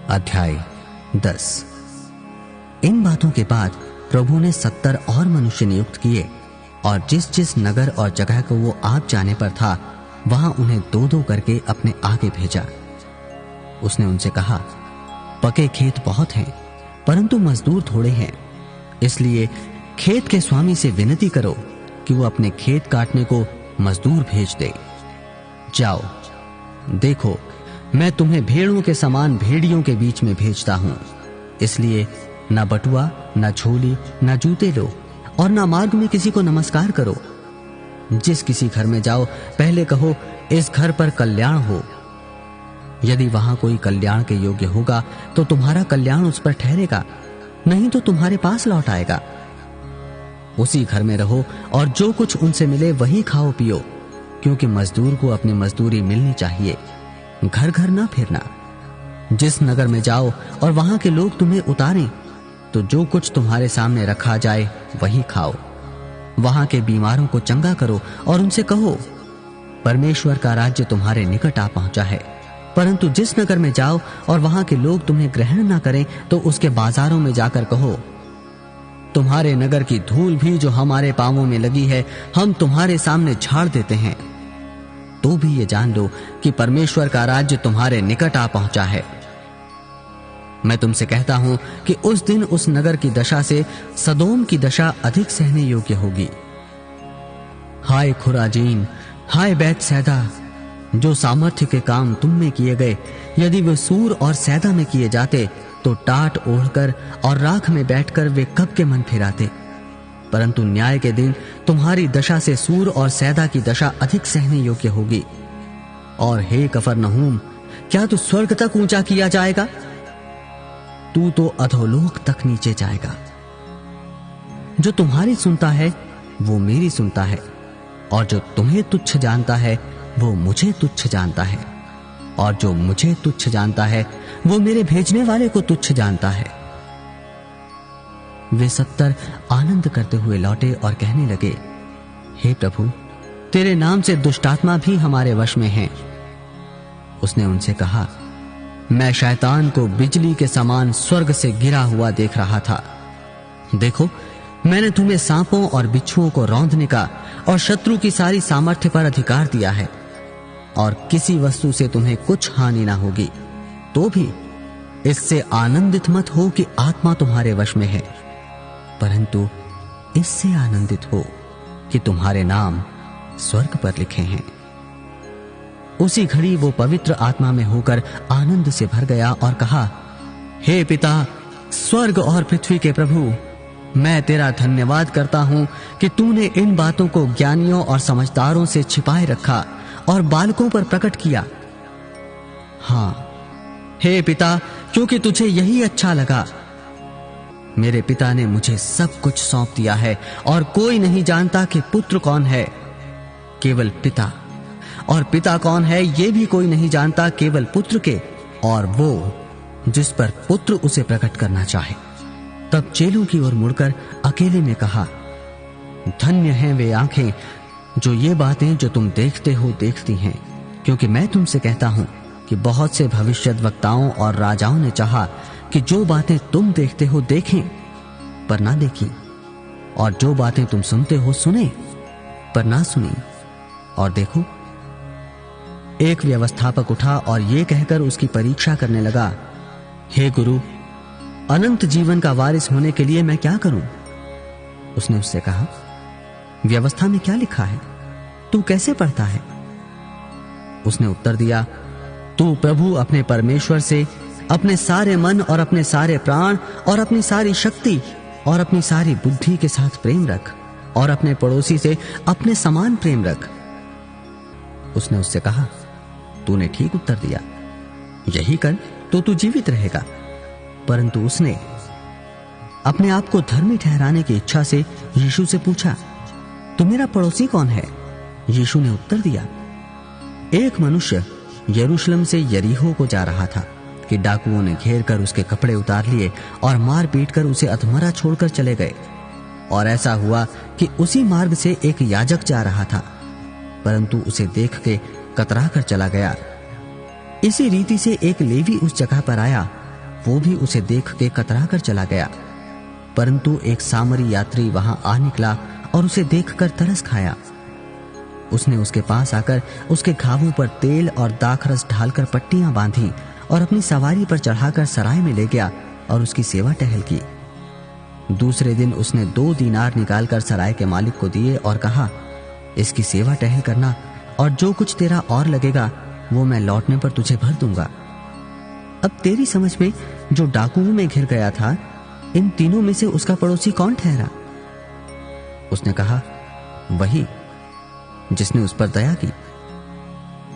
अध्याय 10। इन बातों के बाद प्रभु ने 70 और मनुष्य नियुक्त किए और जिस जिस नगर और जगह को वो आप जाने पर था वहां उन्हें 2-2 करके अपने आगे भेजा। उसने उनसे कहा, पके खेत बहुत हैं परंतु मजदूर थोड़े हैं, इसलिए खेत के स्वामी से विनती करो कि वो अपने खेत काटने को मजदूर भेज दे। जाओ, देखो मैं तुम्हें भेड़ों के समान भेड़ियों के बीच में भेजता हूं, इसलिए न बटुआ, न झोली, न जूते लो और न मार्ग में किसी को नमस्कार करो। जिस किसी घर में जाओ पहले कहो, इस घर पर कल्याण हो। यदि वहां कोई कल्याण के योग्य होगा तो तुम्हारा कल्याण उस पर ठहरेगा, नहीं तो तुम्हारे पास लौट आएगा। उसी घर में रहो और जो कुछ उनसे मिले वही खाओ पियो, क्योंकि मजदूर को अपनी मजदूरी मिलनी चाहिए। घर घर ना फिरना। जिस नगर में जाओ और वहां के लोग तुम्हें उतारें तो जो कुछ तुम्हारे सामने रखा जाए वही खाओ। वहां के बीमारों को चंगा करो और उनसे कहो, परमेश्वर का राज्य तुम्हारे निकट आ पहुंचा है। परंतु जिस नगर में जाओ और वहां के लोग तुम्हें ग्रहण ना करें तो उसके बाजारों में जाकर कहो, तुम्हारे नगर की धूल भी जो हमारे पांवों में लगी है हम तुम्हारे सामने झाड़ देते हैं। तो भी ये जान लो कि परमेश्वर का राज्य तुम्हारे निकट आ पहुंचा है। मैं तुमसे कहता हूं कि उस दिन उस नगर की दशा से सदोम की दशा अधिक सहने योग्य होगी। हाय खुराजीन, हाय बैतसैदा, जो सामर्थ्य के काम तुम में किए गए यदि वे सूर और सैदा में किए जाते तो टाट ओढ़कर और राख में बैठकर वे कब के मन फिराते। परंतु न्याय के दिन तुम्हारी दशा से सूर और सैदा की दशा अधिक सहने योग्य होगी। और हे कफरनहूम, क्या तू स्वर्ग तक ऊंचा किया जाएगा? तू तो अधोलोक तक नीचे जाएगा। जो तुम्हारी सुनता है वो मेरी सुनता है, और जो तुम्हें तुच्छ जानता है वो मुझे तुच्छ जानता है, और जो मुझे तुच्छ जानता है वो मेरे भेजने वाले को तुच्छ जानता है। वे 70 आनंद करते हुए लौटे और कहने लगे, हे प्रभु, तेरे नाम से दुष्टात्मा भी हमारे वश में हैं। उसने उनसे कहा, मैं शैतान को बिजली के समान स्वर्ग से गिरा हुआ देख रहा था। देखो, मैंने तुम्हें सांपों और बिच्छुओं को रौंदने का और शत्रु की सारी सामर्थ्य पर अधिकार दिया है, और किसी वस्तु से तुम्हें कुछ हानि ना होगी। तो भी इससे आनंदित मत हो कि आत्मा तुम्हारे वश में है, परंतु इससे आनंदित हो कि तुम्हारे नाम स्वर्ग पर लिखे हैं। उसी घड़ी वो पवित्र आत्मा में होकर आनंद से भर गया और कहा, हे पिता, स्वर्ग और पृथ्वी के प्रभु, मैं तेरा धन्यवाद करता हूं कि तूने इन बातों को ज्ञानियों और समझदारों से छिपाए रखा और बालकों पर प्रकट किया। हां, हे पिता, क्योंकि तुझे यही अच्छा लगा। मेरे पिता ने मुझे सब कुछ सौंप दिया है और कोई नहीं जानता कि पुत्र कौन है, केवल पिता, और पिता कौन है ये भी कोई नहीं जानता, केवल पुत्र के और वो जिस पर पुत्र उसे प्रकट करना चाहे। तब चेलों की ओर मुड़कर अकेले में कहा, धन्य हैं वे आंखें जो ये बातें जो तुम देखते हो देखती हैं, क्योंकि मैं तुमसे कहता हूं कि बहुत से भविष्यद्वक्ताओं और राजाओं ने चाहा कि जो बातें तुम देखते हो देखें पर ना देखी, और जो बातें तुम सुनते हो सुने पर ना सुनी। और देखो, एक व्यवस्थापक उठा और ये कहकर उसकी परीक्षा करने लगा, हे गुरु, अनंत जीवन का वारिस होने के लिए मैं क्या करूं? उसने उससे कहा, व्यवस्था में क्या लिखा है? तू कैसे पढ़ता है? उसने उत्तर दिया, तू प्रभु अपने परमेश्वर से अपने सारे मन और अपने सारे प्राण और अपनी सारी शक्ति और अपनी सारी बुद्धि के साथ प्रेम रख, और अपने पड़ोसी से अपने समान प्रेम रख। उसने उससे कहा, तूने ठीक उत्तर दिया, यही कर तो तू जीवित रहेगा। परंतु उसने अपने आप को धर्मी ठहराने की इच्छा से यीशु से पूछा, तो मेरा पड़ोसी कौन है? यीशु ने उत्तर दिया, एक मनुष्य यरूशलेम से यरीहो को जा रहा था कि डाकुओं ने घेर कर उसके कपड़े उतार लिए और मार पीट कर उसे अधमरा छोड़कर चले गए। और ऐसा हुआ कि उसी मार्ग से एक याजक जा रहा था, परंतु उसे देख के कतरा कर चला गया। इसी रीति से एक लेवी उस जगह पर आया वो भी उसे देख के कतरा कर चला गया। परंतु एक सामरी यात्री वहां आ निकला और उसे देखकर तरस खाया। उसने उसके पास आकर उसके घावों पर तेल और दाखरस ढालकर पट्टियां बांधी और अपनी सवारी पर चढ़ाकर सराय में ले गया और उसकी सेवा टहल की। दूसरे दिन उसने 2 दीनार निकालकर सराय के मालिक को दिए और कहा, इसकी सेवा टहल करना और जो कुछ तेरा और लगेगा वो मैं लौटने पर तुझे भर दूंगा। अब तेरी समझ में जो डाकुओं में घिर गया था, इन तीनों में से उसका पड़ोसी कौन ठहरा? उसने कहा, वही जिसने उस पर दया की।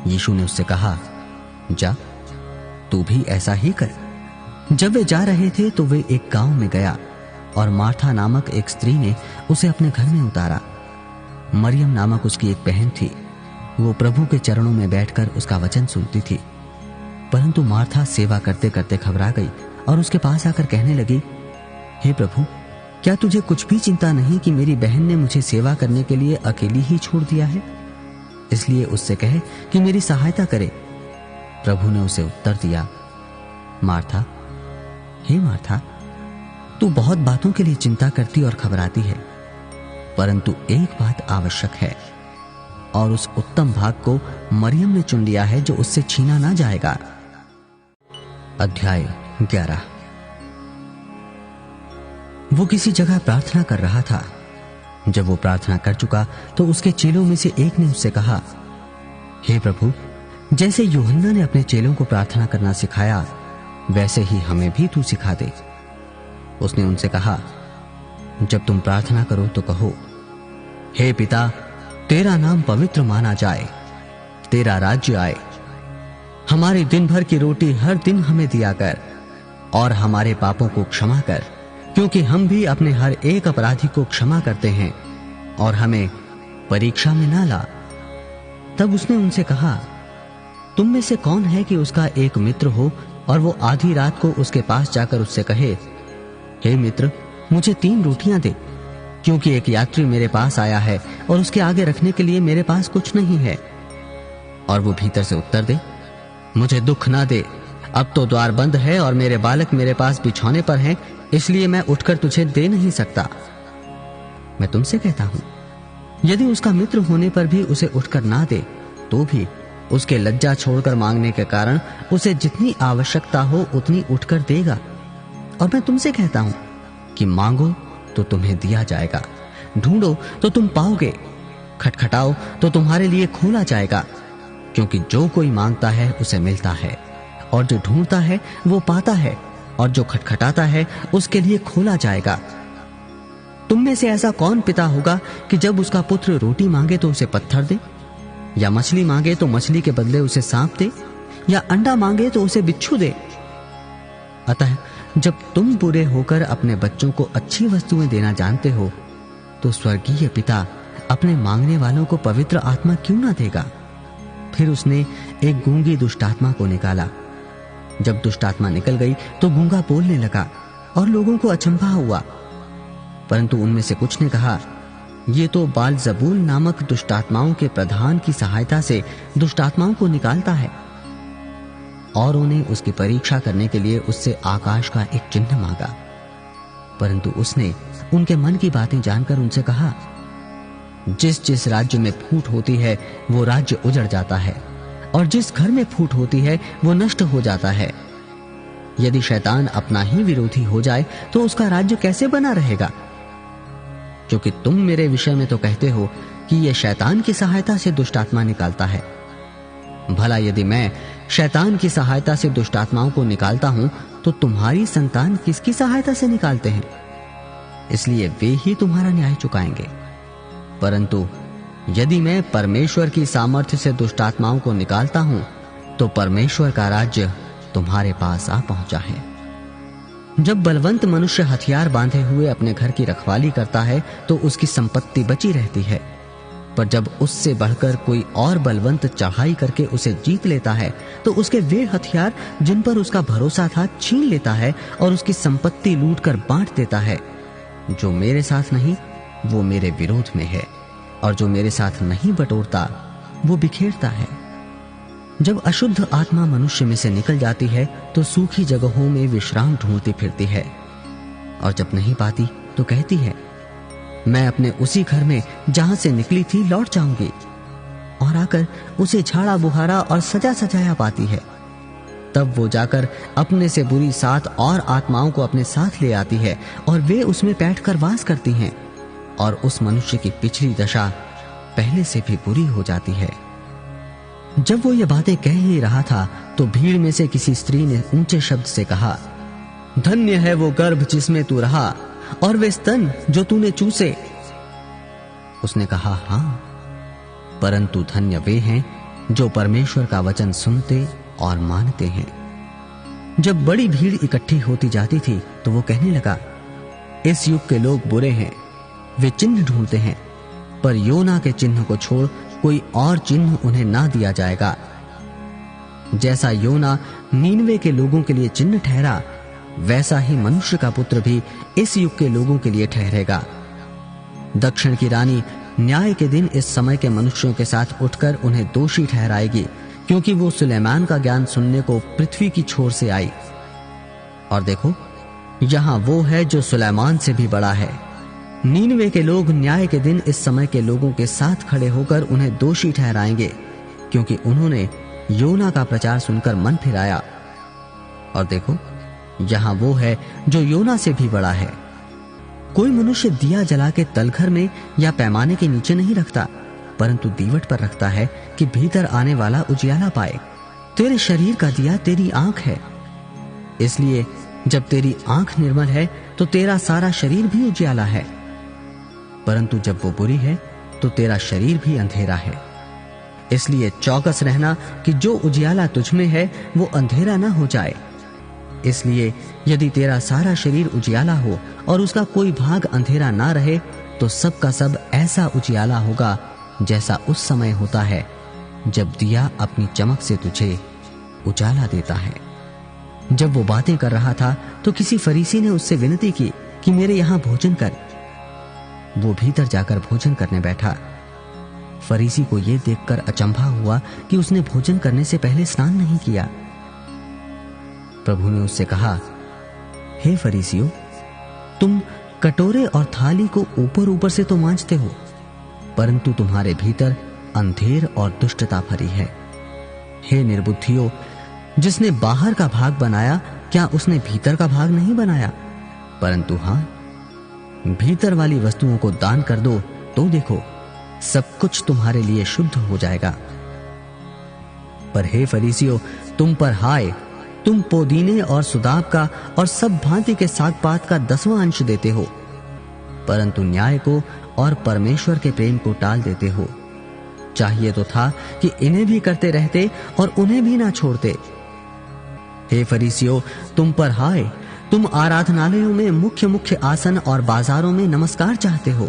यीशु ने उससे कहा, जा तू भी ऐसा ही कर। जब वे जा रहे थे तो वे एक गांव में गया और मार्था नामक एक स्त्री ने उसे अपने घर में उतारा। मरियम नामक उसकी एक बहन थी। वो प्रभु के चरणों में बैठकर उसका वचन सुनती थी। परंतु मार्था सेवा करते करते घबरा गई और उसके पास आकर कहने लगी, हे प्रभु, क्या तुझे कुछ भी चिंता नहीं कि मेरी बहन ने मुझे सेवा करने के लिए अकेली ही छोड़ दिया है? इसलिए उससे कहे कि मेरी सहायता करे। प्रभु ने उसे उत्तर दिया, मार्था, हे मार्था, तू बहुत बातों के लिए चिंता करती और घबराती है, परंतु एक बात आवश्यक है और उस उत्तम भाग को मरियम ने चुन लिया है जो उससे छीना ना जाएगा। अध्याय 11। वो किसी जगह प्रार्थना कर रहा था। जब वो प्रार्थना कर चुका तो उसके चेलों में से एक ने उससे कहा, हे प्रभु, जैसे यूहन्ना ने अपने चेलों को प्रार्थना करना सिखाया, वैसे ही हमें भी तू सिखा दे। उसने उनसे कहा, जब तुम प्रार्थना करो तो कहो, हे पिता, तेरा नाम पवित्र माना जाए, तेरा राज्य आए, हमारे दिन भर की रोटी हर दिन हमें दिया कर और हमारे पापों को क्षमा कर, क्योंकि हम भी अपने हर एक अपराधी को क्षमा करते हैं, और हमें परीक्षा में ना ला। तब उसने उनसे कहा, तुम में से कौन है कि उसका एक मित्र हो और वो आधी रात को उसके पास जाकर उससे कहे, हे मित्र, मुझे 3 रोटियां दे, क्योंकि एक यात्री मेरे पास आया है और उसके आगे रखने के लिए मेरे पास कुछ नहीं है। और वो भीतर से उत्तर दे, मुझे दुख ना दे, अब तो द्वार बंद है और मेरे बालक मेरे पास बिछौने पर हैं, इसलिए मैं उठकर तुझे दे नहीं सकता। मैं तुमसे कहता हूं, यदि उसका मित्र होने पर भी उसे उठकर ना दे, तो भी उसके लज्जा छोड़कर मांगने के कारण उसे जितनी आवश्यकता हो उतनी उठकर देगा। और मैं तुमसे कहता हूं कि मांगो तो तुम्हें दिया जाएगा, ढूंढो तो तुम पाओगे, खटखटाओ तो तुम्हारे लिए खोला जाएगा। क्योंकि जो कोई मांगता है उसे मिलता है, और जो ढूंढता है वो पाता है, और जो खटखटाता है उसके लिए खोला जाएगा। तुम में से ऐसा कौन पिता होगा कि जब उसका पुत्र रोटी मांगे तो उसे पत्थर दे, या मछली मांगे तो मछली के बदले उसे सांप दे, या अंडा मांगे तो उसे बिच्छू दे? अतः जब तुम बुरे होकर अपने बच्चों को अच्छी वस्तुएं देना जानते हो, तो स्वर्गीय पिता अपने मांगने वालों को पवित्र आत्मा क्यों ना देगा? फिर उसने एक गूंगी दुष्टात्मा को निकाला। जब दुष्टात्मा निकल गई तो गूंगा बोलने लगा और लोगों को अचंभा हुआ। परंतु उनमें से कुछ ने कहा, ये तो बालजबूल नामक दुष्टात्माओं के प्रधान की सहायता से दुष्टात्माओं को निकालता है। और उन्हें उसकी परीक्षा करने के लिए उससे आकाश का एक चिन्ह मांगा। परंतु उसने उनके मन की बातें जानकर उनसे कहा, जिस जिस राज्य में फूट होती है वो राज्य उजड़ जाता है, और जिस घर में फूट होती है वो नष्ट हो जाता है। यदि शैतान अपना ही विरोधी हो जाए तो उसका राज्य कैसे बना रहेगा? क्योंकि तुम मेरे विषय में तो कहते हो कि यह शैतान की सहायता से दुष्टात्मा निकालता है। भला यदि मैं शैतान की सहायता से दुष्टात्माओं को निकालता हूं, तो तुम्हारी संतान किसकी सहायता से निकालते हैं? इसलिए वे ही तुम्हारा न्याय चुकाएंगे। परंतु यदि मैं परमेश्वर की सामर्थ्य से दुष्टात्माओं को निकालता हूं, तो परमेश्वर का राज्य तुम्हारे पास आ पहुंचा है। जब बलवंत मनुष्य हथियार बांधे हुए अपने घर की रखवाली करता है तो उसकी संपत्ति बची रहती है, पर जब उससे बढ़कर कोई और बलवंत चढ़ाई करके उसे जीत लेता है तो उसके वे हथियार जिन पर उसका भरोसा था छीन लेता है और उसकी संपत्ति लूटकर बांट देता है। जो मेरे साथ नहीं वो मेरे विरोध में है, और जो मेरे साथ नहीं बटोरता वो बिखेरता है। जब अशुद्ध आत्मा मनुष्य में से निकल जाती है तो सूखी जगहों में विश्राम ढूंढती फिरती है, और जब नहीं पाती तो कहती है, मैं अपने उसी घर में जहां से निकली थी लौट जाऊंगी, और आकर उसे झाड़ा बुहारा और सजा सजाया पाती है। तब वो जाकर अपने से बुरी 7 और आत्माओं को अपने साथ ले आती है, और वे उसमें बैठकर वास करती हैं, और उस मनुष्य की पिछली दशा पहले से भी बुरी हो जाती है। जब वो ये बातें कह ही रहा था तो भीड़ में से किसी स्त्री ने ऊंचे शब्द से कहा, धन्य है वो गर्भ जिसमें तू रहा और वे स्तन जो तूने चूसे। उसने कहा, हाँ, परंतु धन्य वे हैं जो परमेश्वर का वचन सुनते और मानते हैं। जब बड़ी भीड़ इकट्ठी होती जाती थी तो वो कहने लगा, इस युग के लोग बुरे हैं, वे चिन्ह ढूंढते हैं, पर योना के चिन्ह को छोड़ कोई और चिन्ह उन्हें ना दिया जाएगा। जैसा योना नीनवे के लोगों के लिए चिन्ह ठहरा, वैसा ही मनुष्य का पुत्र भी इस युग के लोगों के लिए ठहरेगा। दक्षिण की रानी न्याय के दिन इस समय के मनुष्यों के साथ उठकर उन्हें दोषी ठहराएगी, क्योंकि वो सुलेमान का ज्ञान सुनने को पृथ्वी की छोर से आई। और देखो, यहां वो है जो सुलेमान से भी बड़ा है। नीनवे के लोग न्याय के दिन इस समय के लोगों के साथ खड़े होकर उन्हें दोषी ठहराएंगे, क्योंकि उन्होंने योना का प्रचार सुनकर मन फिराया। और देखो, यहां वो है जो योना से भी बड़ा है। कोई मनुष्य दिया जला के तलघर में या पैमाने के नीचे नहीं रखता, परंतु दीवट पर रखता है कि भीतर आने वाला उजियाला पाए। तेरे शरीर का दिया तेरी आंख है, इसलिए जब तेरी आंख निर्मल है तो तेरा सारा शरीर भी उजियाला है, परंतु जब वो बुरी है तो तेरा शरीर भी अंधेरा है। इसलिए चौकस रहना कि जो उजियाला तुझमें है वो अंधेरा ना हो जाए। इसलिए यदि तेरा सारा शरीर उजियाला हो और उसका कोई भाग अंधेरा ना रहे, तो सब का सब ऐसा उजियाला होगा जैसा उस समय होता है जब दिया अपनी चमक से तुझे उजाला देता है। जब वो बातें कर रहा था तो किसी फरीसी ने उससे विनती की कि मेरे यहां भोजन कर। वो भीतर जाकर भोजन करने बैठा। फरीसी को यह देखकर अचंभा हुआ कि उसने भोजन करने से पहले स्नान नहीं किया। प्रभु ने उससे कहा, हे फरीसियों, तुम कटोरे और थाली को ऊपर ऊपर से तो मांजते हो, परंतु तुम्हारे भीतर अंधेर और दुष्टता भरी है। हे निर्बुद्धियों, जिसने बाहर का भाग बनाया, क्या उसने भीतर का भाग नहीं बनाया? परंतु हां, भीतर वाली वस्तुओं को दान कर दो, तो देखो सब कुछ तुम्हारे लिए शुद्ध हो जाएगा। पर हे फरीसियों, तुम पर हाय, तुम पोदीने और सुदाब का और सब भांति के साग पात का 10वां अंश देते हो, परंतु न्याय को और परमेश्वर के प्रेम को टाल देते हो। चाहिए तो था कि इन्हें भी करते रहते और उन्हें भी ना छोड़ते। हे फरीसियों, तुम पर हाय, तुम आराधनालयों में मुख्य मुख्य आसन और बाजारों में नमस्कार चाहते हो।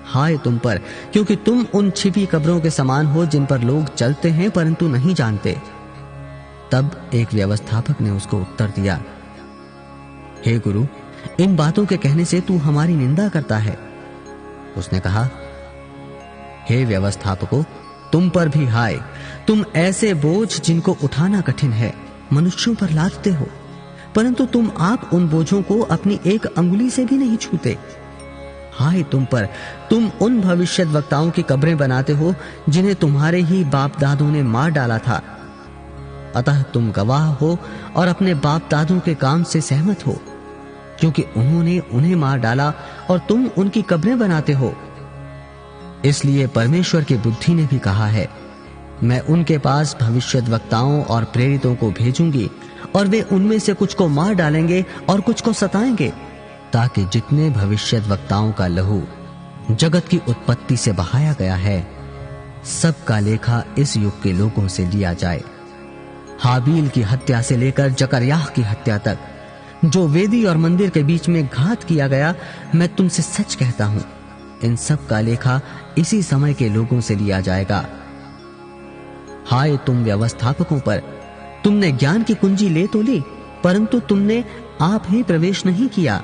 हाय तुम पर, क्योंकि तुम उन छिपी कब्रों के समान हो जिन पर लोग चलते हैं परंतु नहीं जानते। तब एक व्यवस्थापक ने उसको उत्तर दिया, हे गुरु, इन बातों के कहने से तू हमारी निंदा करता है। उसने कहा, हे व्यवस्थापकों, तुम पर भी हाय, तुम ऐसे बोझ जिनको उठाना कठिन है मनुष्यों पर लादते हो, परंतु तुम आप उन बोझों को अपनी एक अंगुली से भी नहीं छूते। हाय तुम पर, तुम उन भविष्यद्वक्ताओं की कब्रें बनाते हो जिन्हें तुम्हारे ही बाप दादों ने मार डाला था। अतः तुम गवाह हो और अपने बाप दादों के काम से सहमत हो, क्योंकि उन्होंने उन्हें मार डाला और तुम उनकी कब्रें बनाते हो। इसलिए परमेश्वर की बुद्धि ने भी कहा है, मैं उनके पास भविष्यद्वक्ताओं और प्रेरितों को भेजूंगी और वे उनमें से कुछ को मार डालेंगे और कुछ को सताएंगे, ताकि जितने भविष्यद्वक्ताओं का लहू जगत की उत्पत्ति से बहाया गया है, सबका लेखा इस युग के लोगों से लिया जाए। हाबील की हत्या से लेकर जकरयाह की हत्या तक जो वेदी और मंदिर के बीच में घात किया गया, मैं तुमसे सच कहता हूं, इन सब का लेखा इसी समय के लोगों से लिया जाएगा। हाय तुम व्यवस्थापकों पर, तुमने ज्ञान की कुंजी ले तो ली, परंतु तुमने आप ही प्रवेश नहीं किया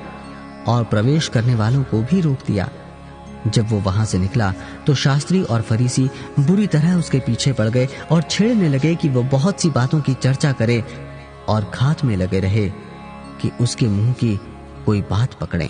और प्रवेश करने वालों को भी रोक दिया। जब वो वहां से निकला तो शास्त्री और फरीसी बुरी तरह उसके पीछे पड़ गए और छेड़ने लगे कि वो बहुत सी बातों की चर्चा करे और घात में लगे रहे कि उसके मुंह की कोई बात पकड़ें।